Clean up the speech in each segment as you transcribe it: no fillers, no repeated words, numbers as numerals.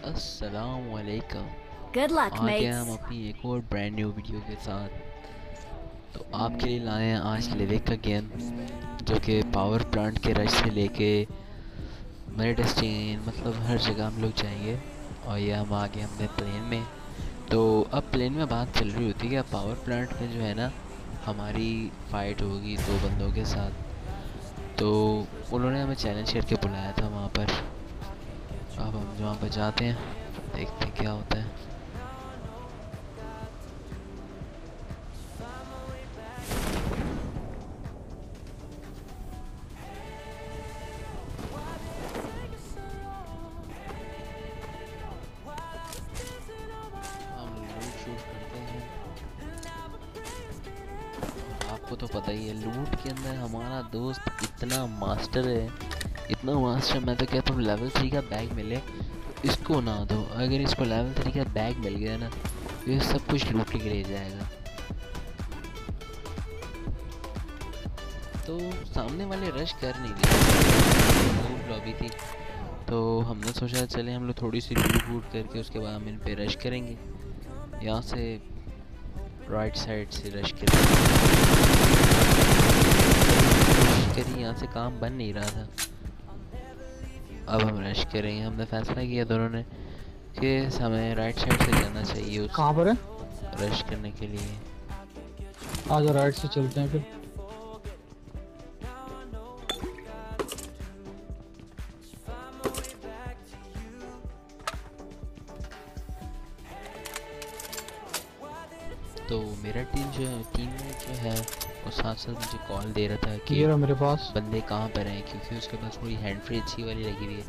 अस्सलाम वालेकुम। Good luck, आ गए हम mates. अपनी एक और ब्रांड न्यू वीडियो के साथ। तो आपके लिए लाए हैं आज लिविक का गेम, जो कि पावर प्लांट के रश से लेके मेडिटेशन मतलब हर जगह हम लोग जाएंगे। और ये हम आ गए हमने प्लेन में। तो अब प्लेन में बात चल रही होती है कि पावर प्लांट में जो है ना हमारी फ़ाइट होगी दो बंदों के साथ। तो उन्होंने हमें चैलेंज करके बुलाया था वहाँ पर। अब हम वहाँ पर जाते हैं, देखते हैं क्या होता है। हम लूट शूट करते हैं। आपको तो पता ही है लूट के अंदर हमारा दोस्त इतना मास्टर है, इतना मास्टर। मैं तो कहता हूँ लेवल 3 का बैग मिले तो इसको ना दो। अगर इसको लेवल 3 का बैग मिल गया ना तो ये सब कुछ लूट के ले जाएगा। तो सामने वाले रश कर नहीं रहे, लॉबी थी तो हमने सोचा चले हम लोग थोड़ी सी लूट वूट करके उसके बाद हम इन पे रश करेंगे। यहाँ से राइट साइड से रश करेंगे। यहाँ से काम बन नहीं रहा था, अब हम रश करेंगे। हमने फैसला किया दोनों ने कि हमें राइट साइड से जाना चाहिए उस कहाँ पर है? रश करने के लिए। आज राइट से चलते हैं फिर। तो मेरा टीम में जो है वो साथ साथ मुझे कॉल दे रहा था कि ये रहा मेरे पास। बंदे कहाँ पर हैं, क्योंकि उसके पास थोड़ी हैंड फ्री अच्छी वाली लगी हुई है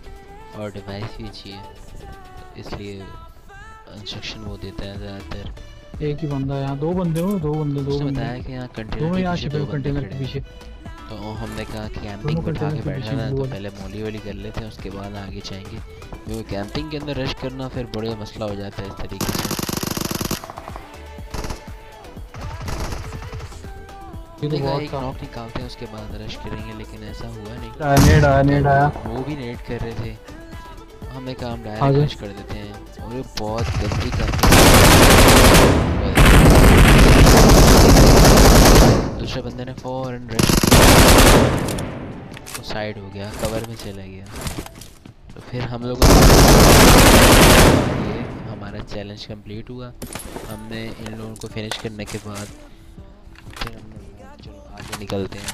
और डिवाइस भी अच्छी है, तो इसलिए इंस्ट्रक्शन वो देता है ज़्यादातर। एक ही बंदा है यहाँ, दो बंदे उसने बताया कि यहाँ कंटेनर के पीछे तो हमने कहा कि कैंपिंग बैठा के बैठा ना तो पहले मोली वाली कर लेते हैं, उसके बाद आगे जाएंगे। क्योंकि कैंपिंग के अंदर रश करना फिर बड़े मसला हो जाता है इस तरीके से। एक नॉक निकालते हैं उसके बाद रश करेंगे, लेकिन ऐसा हुआ नहीं। नेड आया। वो भी नेट कर रहे थे, हमने काम डायरेक्ट रश कर देते हैं। और ये बहुत गलती करते हैं। दूसरे बंदे ने फौरन रश वो साइड हो गया, कवर में चला गया। तो फिर हम लोग ये हमारा चैलेंज कंप्लीट हुआ। हमने इन लोगों को फिनिश करने के बाद फिर हमने चलो आगे निकलते हैं।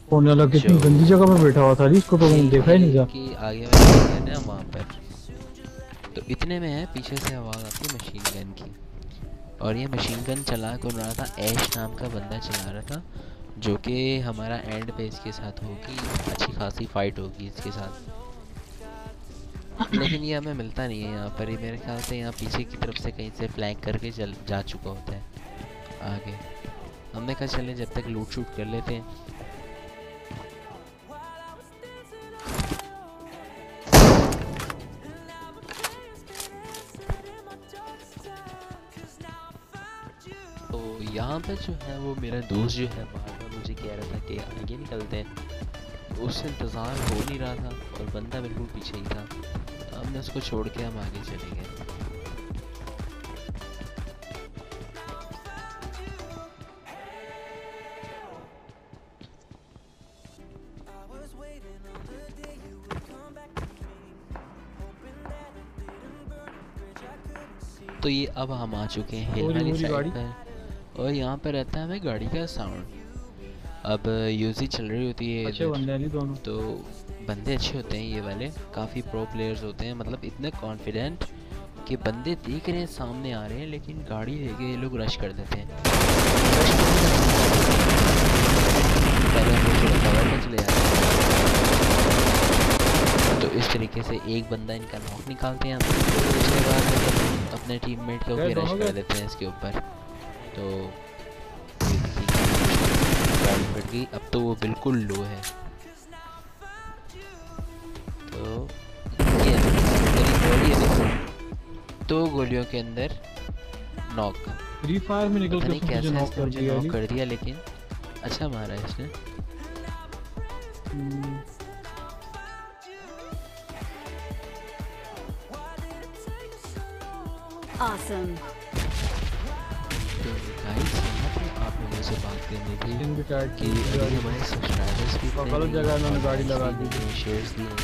कौन वाला कितनी गंदी जगह पे बैठा हुआ था जी, इसको तो मैंने देखा ही नहीं था कि आगे वाले ना वहाँ पर। तो इतने में है पीछे से आवाज़ आती है मशीन गन की, और ये मशीन गन चला कौन रहा था? ऐश नाम का बंदा चला रहा था, जो कि हमारा एंड पे इसके साथ होगी, अच्छी खासी फाइट होगी इसके साथ। लेकिन ये हमें मिलता नहीं है यहाँ पर। ये मेरे ख्याल से यहाँ पीछे की तरफ से कहीं से फ्लैंक करके जा चुका होता है आगे। हमने कहा चले जब तक लूट शूट कर लेते हैं। तो यहाँ पर जो है वो मेरा दोस्त जो है बार बार मुझे कह रहा था कि आगे निकलते हैं, तो उससे इंतज़ार हो नहीं रहा था और बंदा बिल्कुल पीछे ही था। हमने उसको छोड़ के हम आगे चले गए। तो ये अब हम आ चुके हैं हिल वाली साइड पर, और यहाँ पर रहता है हमें गाड़ी का साउंड। अब यूजी चल रही होती है अच्छे बंदे हैं दोनों। तो बंदे अच्छे होते हैं ये वाले, काफ़ी प्रो प्लेयर्स होते हैं, मतलब इतने कॉन्फिडेंट कि बंदे देख रहे हैं सामने आ रहे हैं लेकिन गाड़ी लेके ये लोग रश कर देते हैं। पहले हम लोग कवर में चले जाते हैं। तो इस तरीके से एक बंदा इनका नॉक निकालते हैं, उसके बाद अपने टीममेट को भी रश कर देते हैं इसके ऊपर। तो गाड़ी फट गई, अब तो वो बिल्कुल लो है। तो दो गोलियों के अंदर नॉक। फ्री फायर में निकल के कैसे नॉक कर दिया, लेकिन अच्छा मारा इसने। Awesome. तो गाइस यहाँ पे आप लोगों से बात करनी थी इनकी टाइट कि अभी हमारे सब्सक्राइबर्स भी इतने गलत जगह इन्होंने गाड़ी लगा दी थी। शेयर्स दिए हैं,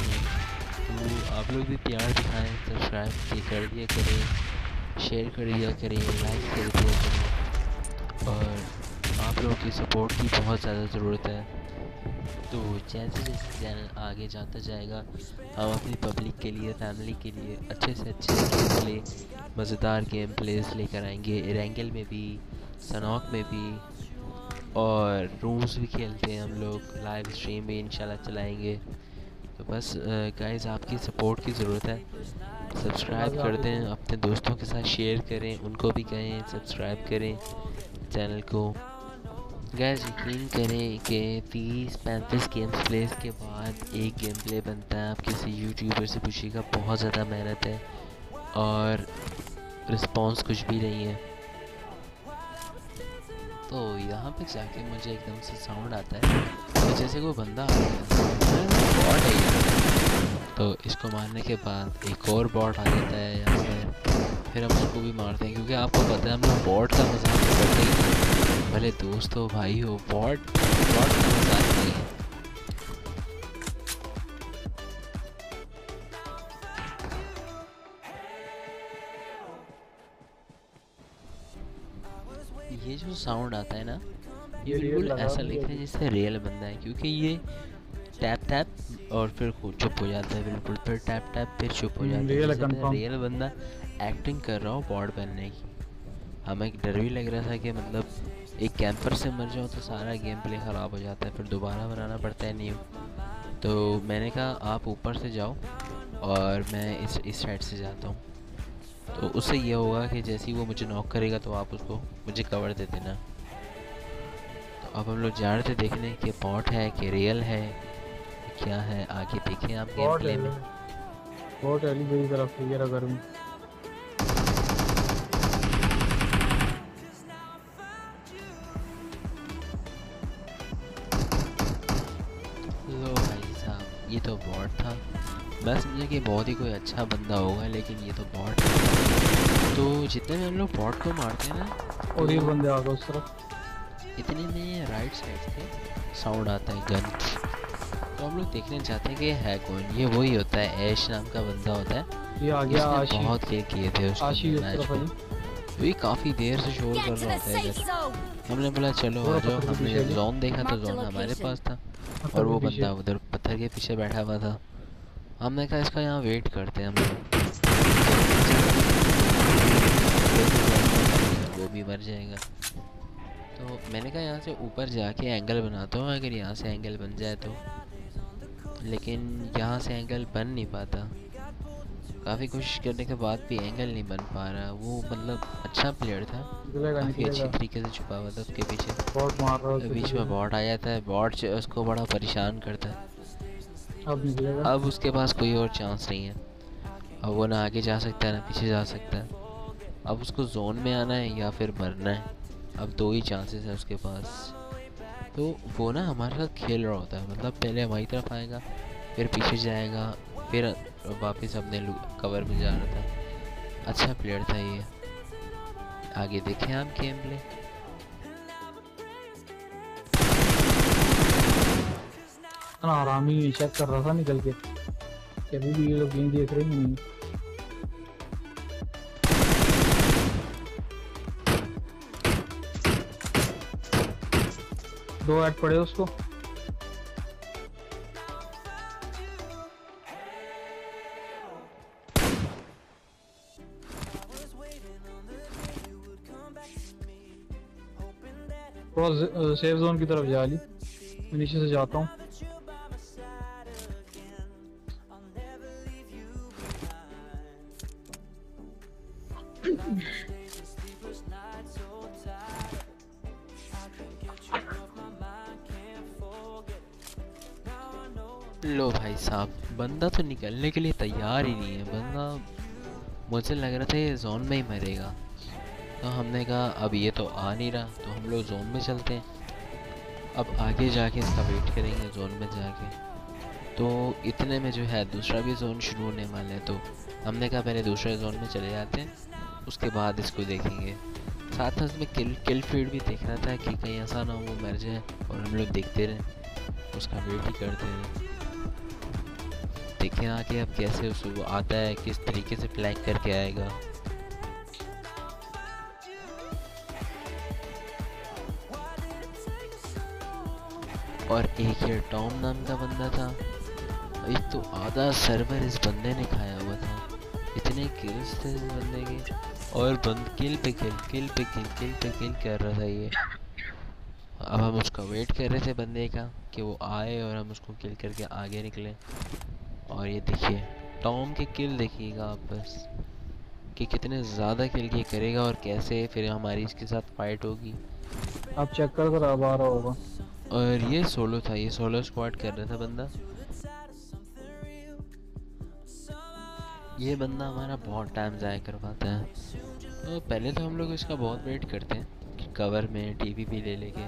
तो आप लोग भी प्यार दिखाएं, सब्सक्राइब कर दिया करें, शेयर कर दिया करें, लाइक कर दिया करें, और आप लोगों की सपोर्ट की बहुत ज़्यादा ज़रूरत है। तो जैसे जैसे चैनल आगे जाता जाएगा हम अपनी पब्लिक के लिए, फैमिली के लिए अच्छे से अच्छे गेम प्ले, मज़ेदार गेम प्लेस लेकर आएंगे। एरेंगल में भी, सनॉक में भी, और रूम्स भी खेलते हैं हम लोग, लाइव स्ट्रीम भी इंशाल्लाह चलाएंगे। तो बस गाइस आपकी सपोर्ट की ज़रूरत है। सब्सक्राइब कर दें, अपने दोस्तों के साथ शेयर करें, उनको भी कहें सब्सक्राइब करें चैनल को। गाइस यकीन करें कि 30-35 गेम प्लेस के बाद एक गेम प्ले बनता है। आप किसी यूट्यूबर से पूछिएगा, बहुत ज़्यादा मेहनत है और रिस्पॉन्स कुछ भी नहीं है। तो यहाँ पे जाके मुझे एकदम से साउंड आता है तो जैसे कोई बंदा आ गया, बॉट है ये। तो इसको मारने के बाद एक और बॉट आ जाता है यहाँ पे, फिर हम उसको भी मारते हैं, क्योंकि आपको पता है हम लोग बॉट का मजाक तो करते ही नहीं, भले दोस्त हो, भाई हो, बॉट का मजाक नहीं है। ये जो साउंड आता है ना, ये बिल्कुल ऐसा लगता है जैसे रियल बंदा है, क्योंकि ये टैप टैप और फिर चुप हो जाता है बिल्कुल, फिर टैप टैप फिर चुप हो जाता है, जैसे रियल बंदा एक्टिंग कर रहा हो बॉट बनने की। हमें एक डर भी लग रहा था कि मतलब एक कैंपर से मर जाओ तो सारा गेम प्ले ख़राब हो जाता है, फिर दोबारा बनाना पड़ता है न्यू। तो मैंने कहा आप ऊपर से जाओ और मैं इस साइड से जाता हूँ, तो उससे ये होगा कि जैसे ही वो मुझे नॉक करेगा तो आप उसको मुझे कवर दे देना। तो अब हम लोग जा रहे थे देखने कि बॉट है कि रियल है क्या है, आगे देखें आप गेम प्ले में। बॉट है मेरी तरफ से, ये घर में लो भाई साहब, ये तो बॉट था। मैं समझा कि बहुत ही कोई अच्छा बंदा होगा, लेकिन ये तो बॉट है। तो जितने में हम लोग बॉट को मारते हैं ना, और ये बंदे आ गए उस तरफ, इतने में राइट साइड से साउंड आता है गन। तो हम लोग देखने जाते हैं कि है कौन। ये वही होता है, ऐश नाम का बंदा होता है, ये आ गया इसने बहुत किल किए थे उसके मैच में। तो ये काफ़ी देर से शोर कर रहा होता है इधर। हमने बोला चलो आ जाओ, हमने जब जोन देखा तो जोन हमारे पास था और वो बंदा उधर पत्थर के पीछे बैठा हुआ था। हमने कहा इसका यहाँ वेट करते हैं हम लोग, वो भी मर जाएगा। तो मैंने कहा यहाँ से ऊपर जाके एंगल बनाता हूँ, अगर यहाँ से एंगल बन जाए तो। लेकिन यहाँ से एंगल बन नहीं पाता, काफ़ी कोशिश करने के बाद भी एंगल नहीं बन पा रहा। वो मतलब अच्छा प्लेयर था, काफ़ी अच्छी तरीके से छुपा हुआ था उसके पीछे। बॉट मार रहा है, बीच में बॉट आ जाता है, बॉट उसको बड़ा परेशान करता है। अब निकलेगा, अब उसके पास कोई और चांस नहीं है, अब वो ना आगे जा सकता है ना पीछे जा सकता है। अब उसको जोन में आना है या फिर मरना है, अब दो ही चांसेस है उसके पास। तो वो ना हमारे साथ खेल रहा होता है, मतलब पहले हमारी तरफ आएगा, फिर पीछे जाएगा, फिर वापस अपने कवर में जा रहा था। अच्छा प्लेयर था ये। आगे देखें आप गेम प्ले। आरामी चेक कर रहा था निकल के, कभी भी ये लोग गेम देख रहे हैं नहीं। दो ऐड पड़े उसको, सेफ जोन की तरफ जा ली, मैं नीचे से जाता हूँ। लो भाई साहब, बंदा तो निकलने के लिए तैयार ही नहीं है। बंदा मुझे लग रहा था ये जोन में ही मरेगा, तो हमने कहा अब ये तो आ नहीं रहा, तो हम लोग जोन में चलते हैं। अब आगे जाके इसका वेट करेंगे जोन में जाके। तो इतने में जो है दूसरा भी जोन शुरू होने वाला है, तो हमने कहा पहले दूसरे जोन में चले जाते हैं, उसके बाद इसको देखेंगे। साथ साथ में किल फीड भी देख रहा था कि कहीं ऐसा ना हो वो मर जाए और हम लोग देखते रहें, उसका वेट ही करते रहें। देखें आगे अब कैसे वो आता है, किस तरीके से फ्लैंक करके आएगा। और एक ये टॉम नाम का बंदा था, एक तो आधा सर्वर इस बंदे ने खाया हुआ था। इतने किल्स थे इस बंदे के, और किल पे किल कर रहा था ये। अब हम उसका वेट कर रहे थे बंदे का कि वो आए और हम उसको किल करके आगे निकले। और ये देखिए टॉम के किल देखिएगा आप बस, कि कितने ज़्यादा किल ये करेगा और कैसे फिर हमारी इसके साथ फाइट होगी। आप चेक कर अब आ रहा होगा। और ये सोलो था, ये सोलो स्क्वाड कर रहा था बंदा। ये बंदा हमारा बहुत टाइम ज़ाया करवाता है। तो पहले तो हम लोग इसका बहुत वेट करते हैं कि कवर में टीपीपी ले लेके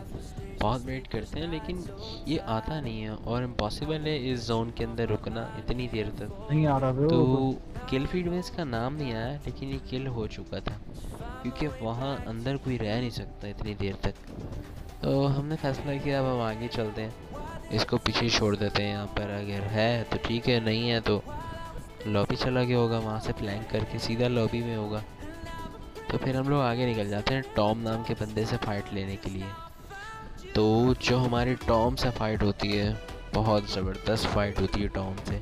बहुत वेट करते हैं, लेकिन ये आता नहीं है और इम्पॉसिबल है इस जोन के अंदर रुकना इतनी देर तक। नहीं आ रहा वो तो किल फीड में इसका नाम नहीं आया, लेकिन ये किल हो चुका था क्योंकि वहाँ अंदर कोई रह नहीं सकता इतनी देर तक। तो हमने फैसला किया अब हम आगे चलते हैं, इसको पीछे छोड़ देते हैं। यहाँ पर अगर है तो ठीक है, नहीं है तो लॉबी चला गया होगा, वहाँ से फ्लैंक करके सीधा लॉबी में होगा। तो फिर हम लोग आगे निकल जाते हैं टॉम नाम के बंदे से फ़ाइट लेने के लिए। तो जो हमारी टॉम से फ़ाइट होती है, बहुत ज़बरदस्त फ़ाइट होती है टॉम से,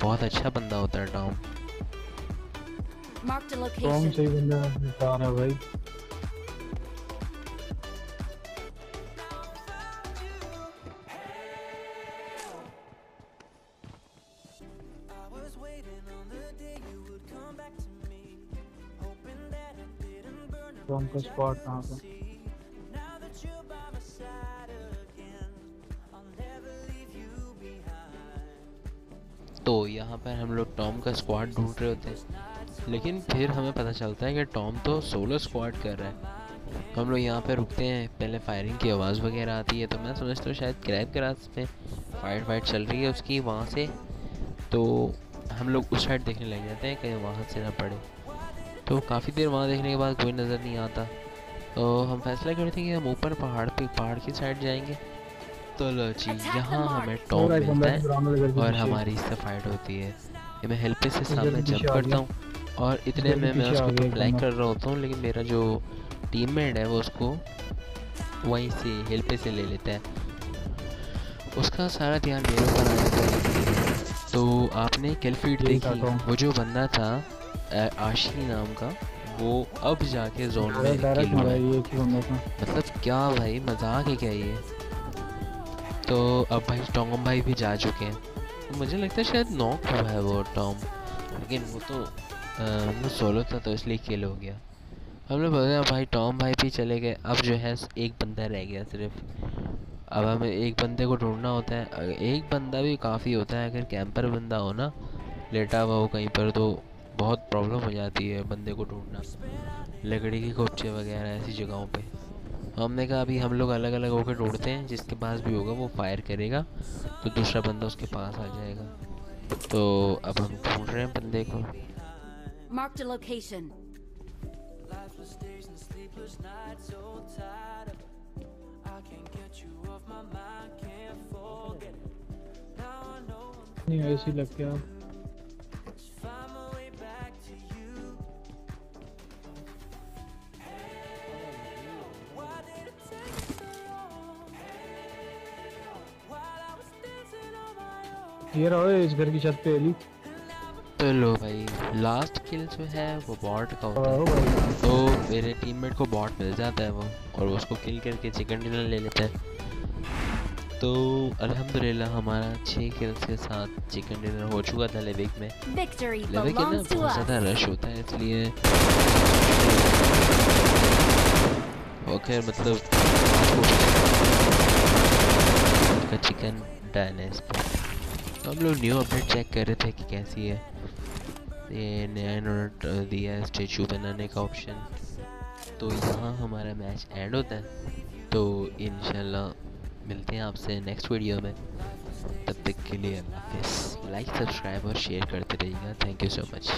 बहुत अच्छा बंदा होता है टॉम। टॉम सही बंदा बता रहा भाई। टॉम का स्पॉट कहाँ पे? तो यहाँ पर हम लोग टॉम का स्क्वाड ढूंढ रहे होते हैं, लेकिन फिर हमें पता चलता है कि टॉम तो सोलो स्क्वाड कर रहा है। हम लोग यहाँ पे रुकते हैं, पहले फायरिंग की आवाज़ वगैरह आती है, तो मैं समझता हूँ शायद क्रैब ग्रास में फाइट चल रही है उसकी वहाँ से। तो हम लोग उस साइड देखने लग जाते हैं कहीं वहाँ से ना पड़े। तो काफ़ी देर वहाँ देखने के बाद कोई नज़र नहीं आता, तो हम फैसला करते हैं कि हम ऊपर पहाड़ की साइड जाएंगे। तो लो जी, यहाँ हमें टॉम मिलता है और हमारी इससे फाइट होती है। ये मैं हेल्प से सामने जंप करता हूँ और इतने में मैं उसको तो फ्लैंक कर रहा होता हूँ, लेकिन मेरा जो टीममेट है वो उसको वहीं से हेल्प से ले लेता है। उसका सारा ध्यान मेरे ऊपर आ जाता है। तो आपने किल फीड देखी, वो जो बंदा था आशी नाम का, वो अब जाके जोन में किल हुआ है। मतलब क्या भाई, मजाक है क्या ये? तो अब भाई टॉम भाई भी जा चुके हैं, तो मुझे लगता है शायद नॉक हुआ है वो टॉम, लेकिन वो तो वो सोलो था तो इसलिए किल हो गया। हम लोग बोले भाई टॉम भाई भी चले गए, अब जो है एक बंदा रह गया सिर्फ। अब हमें एक बंदे को ढूंढना होता है, एक बंदा भी काफ़ी होता है। अगर कैंपर बंदा हो ना, लेटा हुआ हो कहीं पर, तो बहुत प्रॉब्लम हो जाती है बंदे को ढूंढना, लकड़ी के खोपचे वगैरह ऐसी जगहों पे। हमने कहा अभी हम लोग अलग अलग होकर ढूंढते हैं, जिसके पास भी होगा वो फायर करेगा तो दूसरा बंदा उसके पास आ जाएगा। तो अब हम ढूंढ रहे हैं बंदे को। Marked a location. नहीं ऐसी लग गया। ये रहो इस घर की छत पे एली। तो लो भाई, लास्ट किल जो है वो बॉट का होता है। तो मेरे टीममेट को बॉट मिल जाता है वो, और वो उसको किल करके चिकन डिनर ले लेता है। तो अल्हम्दुलिल्लाह हमारा 6 किल्स के साथ चिकन डिनर हो चुका था लेविक में। लेविक में ना बहुत ज़्यादा रश होता है, इसलिए ओके मतलब का चिकन डन है इस पर। तो हम लोग न्यू अपडेट चेक कर रहे थे कि कैसी है। ये नया नोट दिया है स्टेचू बनाने का ऑप्शन। तो यहाँ हमारा मैच एंड होता है। तो इंशाल्लाह मिलते हैं आपसे नेक्स्ट वीडियो में, तब तक के लिए अल्लाह हाफिज़। लाइक सब्सक्राइब और शेयर करते रहिएगा। Thank you so much.